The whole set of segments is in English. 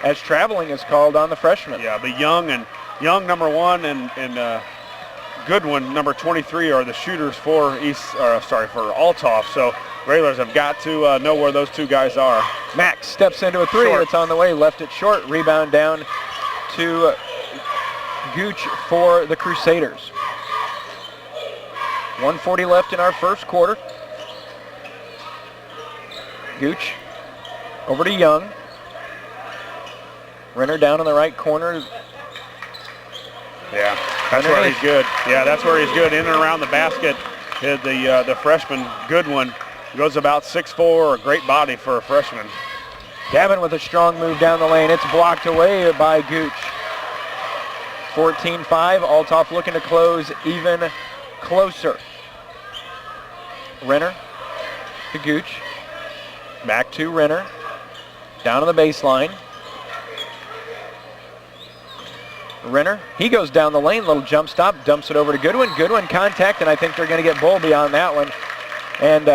as traveling is called on the freshman. Yeah, but Young number 1 and Goodwin number 23 are the shooters for Althoff. So Railers have got to know where those two guys are. Max steps into a three. It's on the way, left it short. Rebound down to Gooch for the Crusaders. 1:40 left in our first quarter. Gooch over to Young. Renner down in the right corner. Yeah, that's where he's good. Yeah, that's where he's good. In and around the basket. The freshman, Goodwin, goes about 6'4", a great body for a freshman. Gavin with a strong move down the lane. It's blocked away by Gooch. 14-5. Althoff looking to close even closer. Renner to Gooch. Back to Renner. Down on the baseline. Renner, he goes down the lane, little jump stop, dumps it over to Goodwin. Goodwin contact, and I think they're going to get Bowlby on that one. And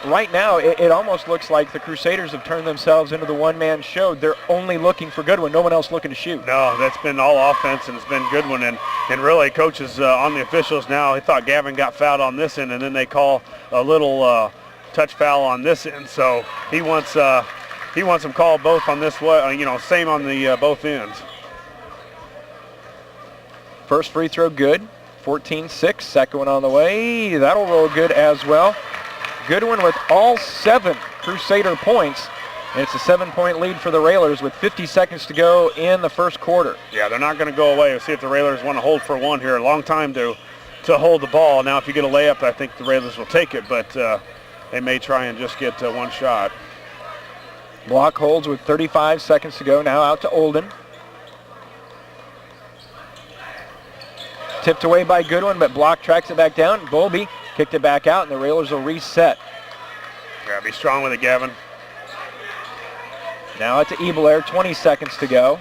right now, it almost looks like the Crusaders have turned themselves into the one-man show. They're only looking for Goodwin, no one else looking to shoot. No, that's been all offense, and it's been Goodwin. And really, coaches on the officials now, they thought Gavin got fouled on this end, and then they call a little touch foul on this end. So he wants them called both on this way, same on the both ends. First free throw good, 14-6, second one on the way. That'll roll good as well. Goodwin with all 7 Crusader points. And it's a 7-point lead for the Railers with 50 seconds to go in the first quarter. Yeah, they're not going to go away. We'll see if the Railers want to hold for one here. A long time to hold the ball. Now, if you get a layup, I think the Railers will take it, but they may try and just get one shot. Block holds with 35 seconds to go. Now out to Olden. Tipped away by Goodwin, but Block tracks it back down. Bowlby kicked it back out, and the Railers will reset. Yeah, be strong with it, Gavin. Now out to Ebelair, 20 seconds to go.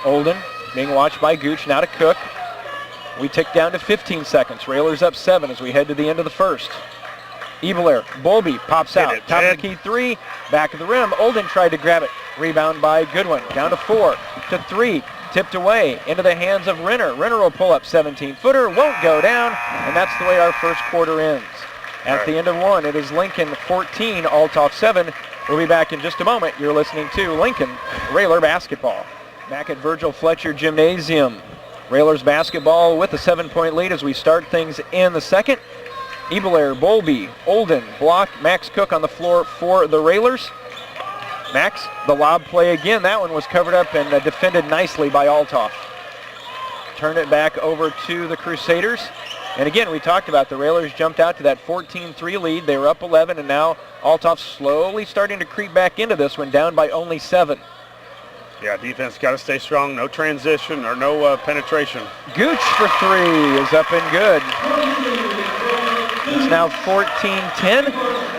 Olden being watched by Gooch, now to Cook. We tick down to 15 seconds. Railers up 7 as we head to the end of the first. Ebelair, Bowlby pops out. Top of the key 3, back of the rim. Olden tried to grab it. Rebound by Goodwin. Down to 4, to 3. Tipped away into the hands of Renner. Renner will pull up 17-footer, won't go down, and that's the way our first quarter ends. At the end of 1, it is Lincoln 14, Althoff 7. We'll be back in just a moment. You're listening to Lincoln Railer Basketball. Back at Virgil Fletcher Gymnasium. Railers basketball with a 7-point lead as we start things in the second. Ebelair, Bowlby, Olden, Block, Max Cook on the floor for the Railers. Max, the lob play again. That one was covered up and defended nicely by Althoff. Turn it back over to the Crusaders. And again, we talked about the Railers jumped out to that 14-3 lead. They were up 11, and now Althoff slowly starting to creep back into this one, down by only 7. Yeah, defense got to stay strong. No transition or no penetration. Gooch for 3 is up and good. It's now 14-10.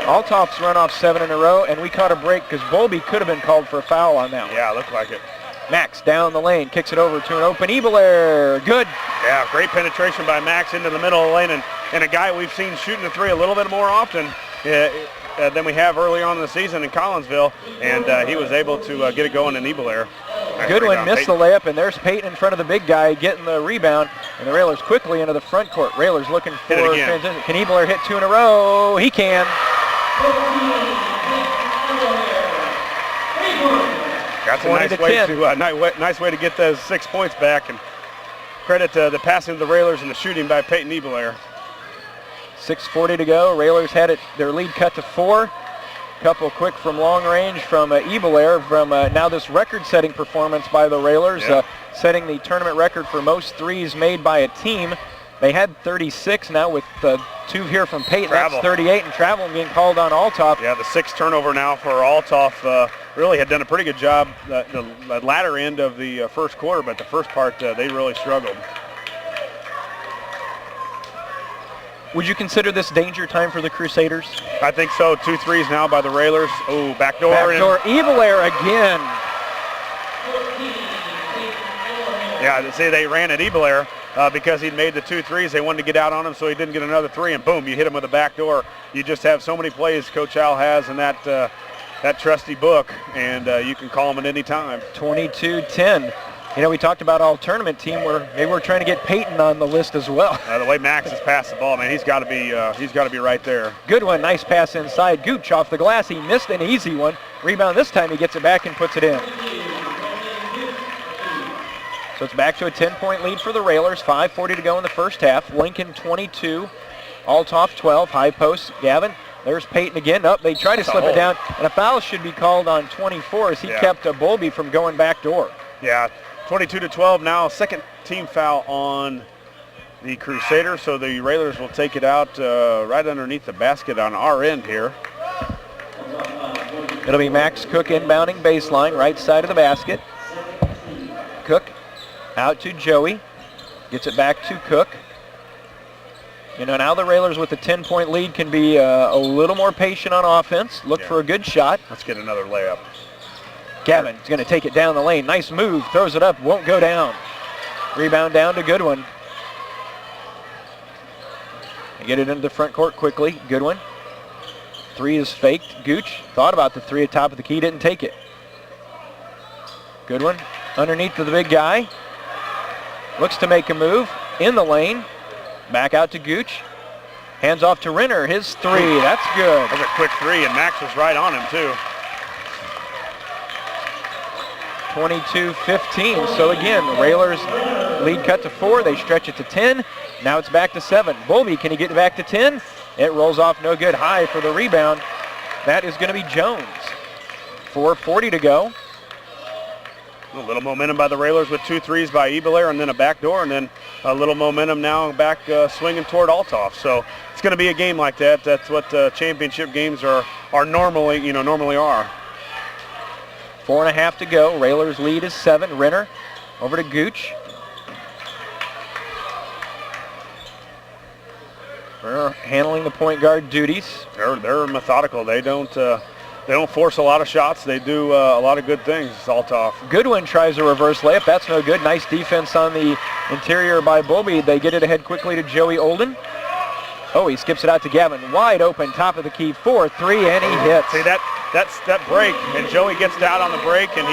Althoff's run off 7 in a row, and we caught a break because Bowlby could have been called for a foul on that one. Yeah, looked like it. Max down the lane, kicks it over to an open Ebelair. Good. Yeah, great penetration by Max into the middle of the lane, and a guy we've seen shooting the 3 a little bit more often than we have early on in the season in Collinsville, and he was able to get it going in Ebelair. Goodwin missed the layup, and there's Peyton in front of the big guy getting the rebound, and the Railers quickly into the front court. Railers looking for transition. Can Ebelair hit 2 in a row? He can. That's a nice way to get those 6 points back, and credit to the passing of the Railers and the shooting by Peyton Ebelair. 6:40 to go. Railers had it their lead cut to 4. Couple quick from long range from Ebelair from now this record-setting performance by the Railers, setting the tournament record for most threes made by a team. They had 36 now with 2 here from Peyton. That's 38, and travel being called on Althoff. Yeah, the 6th turnover now for Althoff. Really had done a pretty good job the latter end of the first quarter, but the first part they really struggled. Would you consider this danger time for the Crusaders? I think so. 2 threes now by the Railers. Oh, backdoor. Backdoor, Ebelair again. Yeah, see, they ran at Ebelair because he'd made the 2 threes. They wanted to get out on him so he didn't get another 3, and boom, you hit him with a backdoor. You just have so many plays Coach Al has in that that trusty book, and you can call them at any time. 22-10. You know, we talked about all tournament team where maybe we're trying to get Peyton on the list as well. The way Max has passed the ball, man, he's got to be right there. Good one, nice pass inside. Gooch off the glass. He missed an easy one. Rebound this time, he gets it back and puts it in. So it's back to a 10-point lead for the Railers. 5:40 to go in the first half. Lincoln 22, Althoff 12. High post, Gavin. There's Peyton again. Up, they try to slip it down, and a foul should be called on 24 as he kept Bowlby from going back door. Yeah. 22-12 now, second team foul on the Crusaders, so the Railers will take it out right underneath the basket on our end here. It'll be Max Cook inbounding baseline, right side of the basket. Cook out to Joey, gets it back to Cook. You know, now the Railers with a 10-point lead can be a little more patient on offense, look for a good shot. Let's get another layup. Gavin's going to take it down the lane. Nice move. Throws it up. Won't go down. Rebound down to Goodwin. Get it into the front court quickly. Goodwin. Three is faked. Gooch thought about the three at top of the key. Didn't take it. Goodwin underneath to the big guy. Looks to make a move. In the lane. Back out to Gooch. Hands off to Renner. His three. That's good. That's a quick three, and Max was right on him, too. 22-15. So again, the Railers lead cut to 4. They stretch it to 10. Now it's back to 7. Bowlby, can he get back to 10? It rolls off no good. High for the rebound. That is going to be Jones. 4:40 to go. A little momentum by the Railers with 2 threes by Ebelair and then a backdoor, and then a little momentum now back swinging toward Althoff. So it's going to be a game like that. That's what championship games are normally, normally are. 4.5 to go. Railers lead is 7. Renner over to Gooch. Renner handling the point guard duties. They're methodical. They don't force a lot of shots. They do a lot of good things. Althoff. Goodwin tries a reverse layup. That's no good. Nice defense on the interior by Bowlby. They get it ahead quickly to Joey Olden. Oh, he skips it out to Gavin. Wide open, top of the key, 4-3, and he hits. See, that break, and Joey gets down on the break, and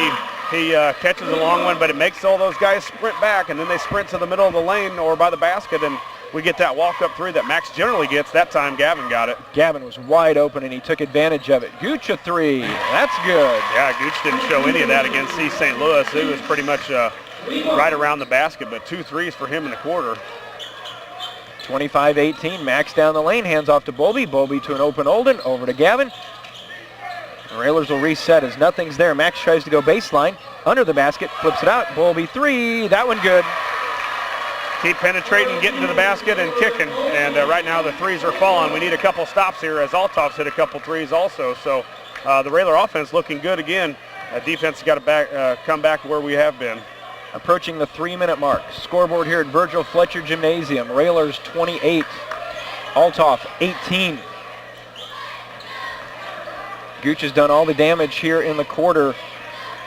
he catches a long one, but it makes all those guys sprint back, and then they sprint to the middle of the lane or by the basket, and we get that walk-up three that Max generally gets. That time, Gavin got it. Gavin was wide open, and he took advantage of it. Gooch a three. That's good. Yeah, Gooch didn't show any of that against East St. Louis. It was pretty much right around the basket, but 2 threes for him in the quarter. 25-18, Max down the lane, hands off to Bowlby. Bowlby to an open Olden, over to Gavin. The Railers will reset as nothing's there. Max tries to go baseline, under the basket, flips it out. Bowlby three, that one good. Keep penetrating, getting to the basket and kicking. And right now the threes are falling. We need a couple stops here as Althoff's hit a couple threes also. So the Railer offense looking good again. Defense has got to come back where we have been. Approaching the 3-minute mark. Scoreboard here at Virgil Fletcher Gymnasium. Railers 28, Althoff 18. Gooch has done all the damage here in the quarter.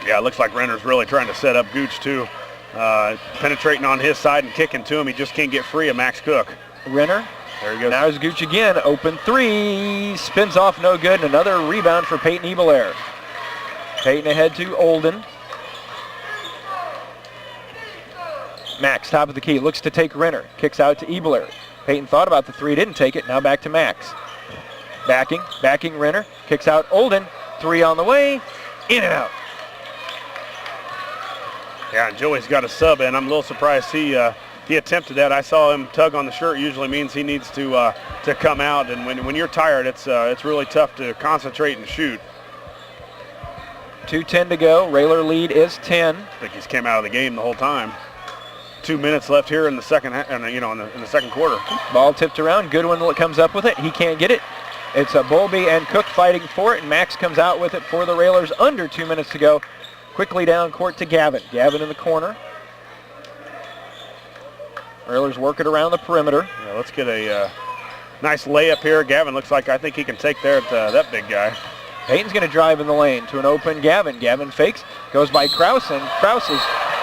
Yeah, it looks like Renner's really trying to set up Gooch too. Penetrating on his side and kicking to him. He just can't get free of Max Cook. Renner. There he goes. Now is Gooch again. Open three. Spins off no good. And another rebound for Peyton Ebelair. Peyton ahead to Olden. Max, top of the key, looks to take Renner. Kicks out to Ebelair. Peyton thought about the three, didn't take it. Now back to Max. Backing Renner. Kicks out Olden. Three on the way. In and out. Yeah, and Joey's got a sub in. I'm a little surprised he attempted that. I saw him tug on the shirt. Usually means he needs to come out. And when you're tired, it's really tough to concentrate and shoot. 2:10 to go. Railer lead is 10. I think he's came out of the game the whole time. 2 minutes left here in the second, in the second quarter. Ball tipped around. Goodwin comes up with it. He can't get it. It's Bowlby and Cook fighting for it, and Max comes out with it for the Railers. Under 2 minutes to go. Quickly down court to Gavin. Gavin in the corner. Railers work it around the perimeter. Yeah, let's get a nice layup here. Gavin looks like I think he can take there at that big guy. Peyton's going to drive in the lane to an open Gavin. Gavin fakes, goes by Krause, and Krause is,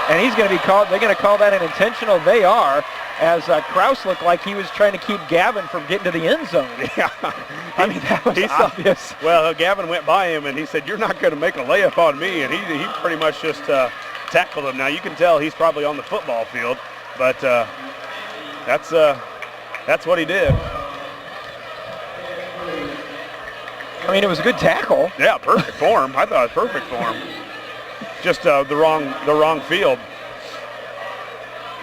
and he's going to be called, they're going to call that an intentional. They are. as Kraus looked like he was trying to keep Gavin from getting to the end zone. Yeah. I mean, that was obvious. Well, Gavin went by him, and he said, "You're not going to make a layup on me," and he pretty much just tackled him. Now, you can tell he's probably on the football field, but that's what he did. I mean, it was a good tackle. Yeah, perfect form. I thought it was perfect form. Just the wrong field.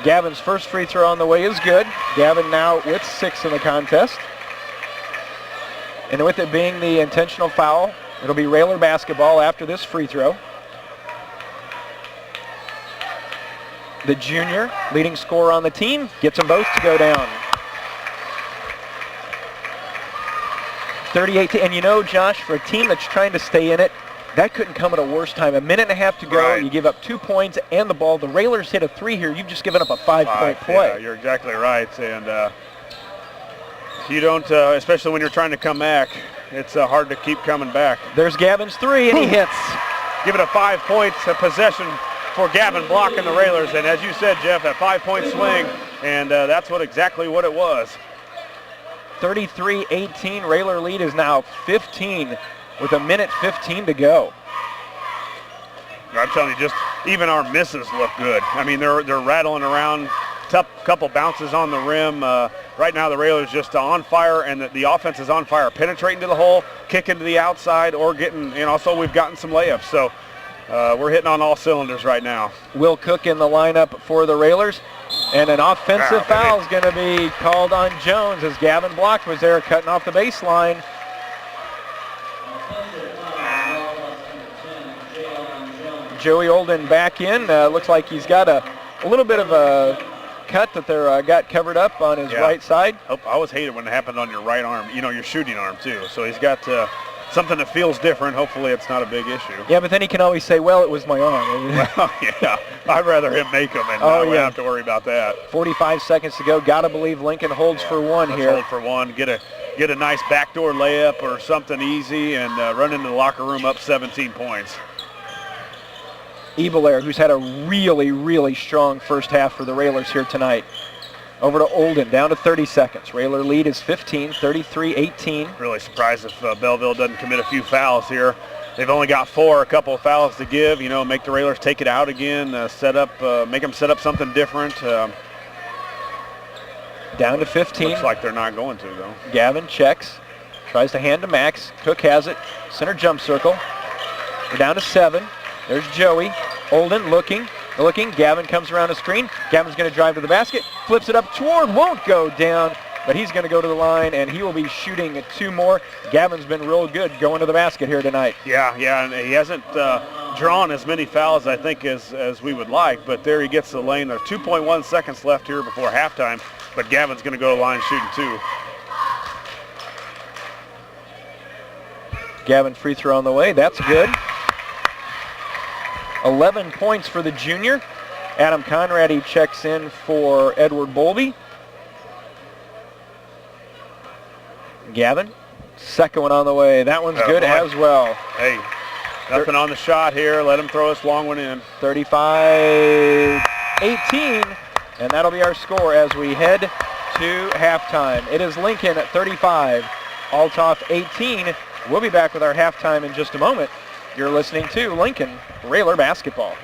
Gavin's first free throw on the way is good. Gavin now with 6 in the contest. And with it being the intentional foul, it'll be Railer basketball after this free throw. The junior, leading scorer on the team, gets them both to go down. 38 and you know, Josh, for a team that's trying to stay in it, that couldn't come at a worse time. A minute and a half to go, right. You give up 2 points and the ball. The Railers hit a 3 here. You've just given up a 5-point play. Yeah, you're exactly right. And you don't, especially when you're trying to come back, it's hard to keep coming back. There's Gavin's 3, and he hits. Give it a 5 points possession for Gavin blocking the Railers. And as you said, Jeff, that 5-point swing, and that's exactly what it was. 33-18. Railer lead is now 15 with a minute 15 to go. I'm telling you, just even our misses look good. I mean, they're rattling around. Tough couple bounces on the rim. Right now, the Railers just on fire, and the offense is on fire, penetrating to the hole, kicking to the outside, or getting. And also, we've gotten some layups. So we're hitting on all cylinders right now. Will Cook in the lineup for the Railers. And an offensive foul is going to be called on Jones as Gavin Block was there cutting off the baseline. Joey Olden back in. Looks like he's got a little bit of a cut that they're got covered up on his right side. I always hate it when it happened on your right arm, your shooting arm too. So he's got something that feels different. Hopefully it's not a big issue. Yeah, but then he can always say, well, it was my arm. Well, yeah, I'd rather him make them and not have to worry about that. 45 seconds to go. Got to believe Lincoln holds for one here. Hold for one. Get a nice backdoor layup or something easy and run into the locker room up 17 points. Ebelair, who's had a really, really strong first half for the Railers here tonight. Over to Olden, down to 30 seconds. Railer lead is 15, 33-18. Really surprised if Belleville doesn't commit a few fouls here. They've only got 4, a couple of fouls to give. Make the Railers take it out again, make them set up something different. Down to 15. Looks like they're not going to, though. Gavin checks, tries to hand to Max. Cook has it, center jump circle. We're down to 7. There's Joey. Olden looking. Gavin comes around the screen. Gavin's going to drive to the basket, flips it up toward, won't go down, but he's going to go to the line, and he will be shooting 2 more. Gavin's been real good going to the basket here tonight. Yeah, and he hasn't drawn as many fouls, I think, as we would like, but there he gets the lane. There's 2.1 seconds left here before halftime, but Gavin's going to go to the line shooting 2. Gavin free throw on the way. That's good. 11 points for the junior. Adam Conrady checks in for Edward Bolby. Gavin, second one on the way. That one's good as well. Hey, nothing on the shot here. Let him throw this long one in. 35-18, and that'll be our score as we head to halftime. It is Lincoln at 35, Althoff 18. We'll be back with our halftime in just a moment. You're listening to Lincoln Railer Basketball.